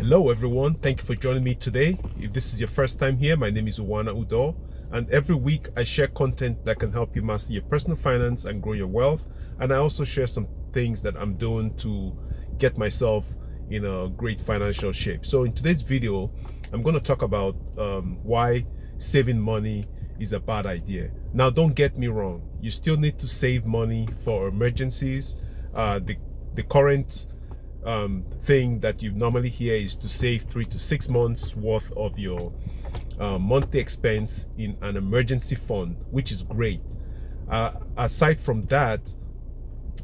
Hello everyone, thank you for joining me today. If this is your first time here, my name is Uwana Udo, and every week I share content that can help you master your personal finance and grow your wealth. And I also share some things that I'm doing to get myself in a great financial shape. So in today's video, I'm going to talk about why saving money is a bad idea. Now, don't get me wrong, you still need to save money for emergencies. The current thing that you normally hear is to save 3 to 6 months worth of your monthly expense in an emergency fund, which is great. Aside from that,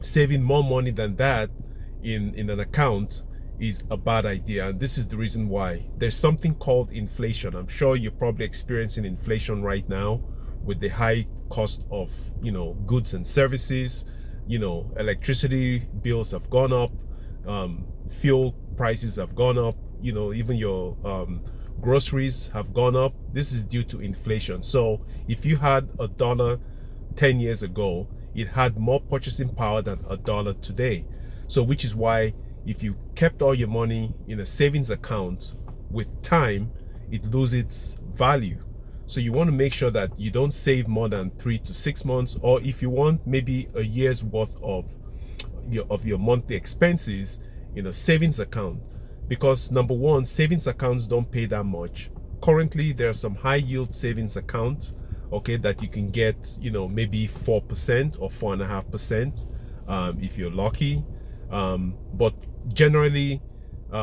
saving more money than that in an account is a bad idea, and this is the reason why. There's something called inflation. I'm sure you're probably experiencing inflation right now with the high cost of goods and services. Electricity bills have gone up, fuel prices have gone up, even your groceries have gone up. This is due to inflation. So if you had $1 10 years ago, it had more purchasing power than $1 today. So which is why if you kept all your money in a savings account, with time it loses its value. So you want to make sure that you don't save more than 3 to 6 months, or if you want maybe a year's worth of your monthly expenses in a savings account. Because number one, savings accounts don't pay that much. Currently there are some high yield savings accounts, okay, that you can get maybe 4% or 4.5% if you're lucky, but generally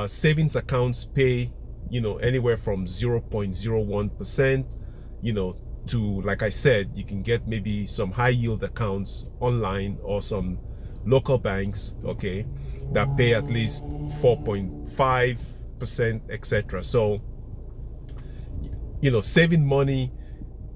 savings accounts pay anywhere from 0.01% to, like I said, you can get maybe some high yield accounts online or some local banks, okay, that pay at least 4.5%, etc. So saving money,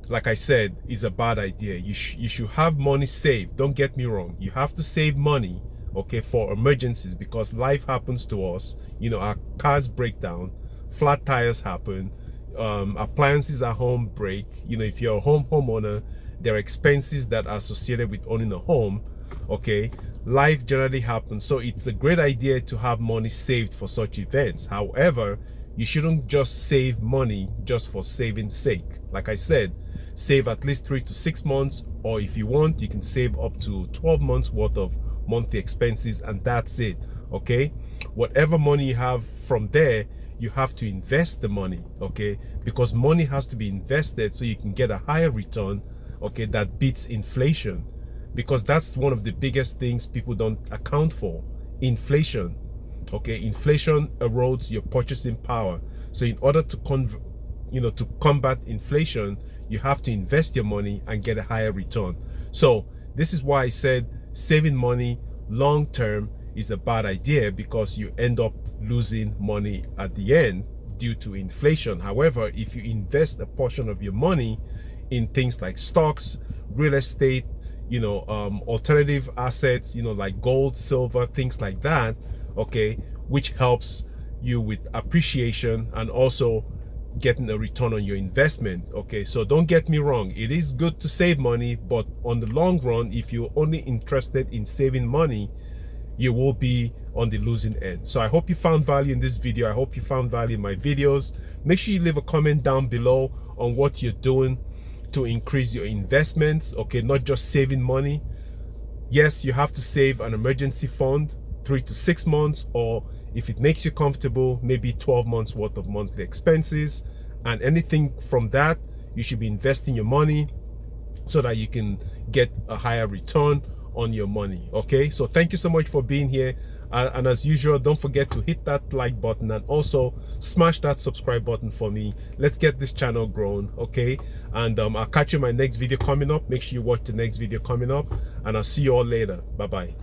like I said, is a bad idea. You should have money saved. Don't get me wrong, you have to save money, okay, for emergencies, because life happens to us. Our cars break down, flat tires happen, appliances at home break. If you're a homeowner, there are expenses that are associated with owning a home, okay. Life generally happens, so it's a great idea to have money saved for such events. However, you shouldn't just save money just for saving's sake. Like I said, save at least 3 to 6 months, or if you want, you can save up to 12 months worth of monthly expenses, and that's it, okay. Whatever money you have from there, you have to invest the money, okay, because money has to be invested so you can get a higher return, okay, that beats inflation. Because that's one of the biggest things people don't account for: inflation. Okay, inflation erodes your purchasing power. So in order to to combat inflation, you have to invest your money and get a higher return. So this is why I said saving money long term is a bad idea, because you end up losing money at the end due to inflation. However, if you invest a portion of your money in things like stocks, real estate, alternative assets, like gold, silver, things like that, okay, which helps you with appreciation and also getting a return on your investment, okay. So don't get me wrong, it is good to save money, but on the long run, if you're only interested in saving money, you will be on the losing end. So I hope you found value in this video. I hope you found value in my videos. Make sure you leave a comment down below on what you're doing to increase your investments, okay, not just saving money. Yes, you have to save an emergency fund, 3 to 6 months, or if it makes you comfortable, maybe 12 months worth of monthly expenses, and anything from that you should be investing your money so that you can get a higher return on your money, okay. So thank you so much for being here, and as usual, don't forget to hit that like button and also smash that subscribe button for me. Let's get this channel grown, okay. And I'll catch you in my next video coming up. Make sure you watch the next video coming up, and I'll see you all later. Bye bye.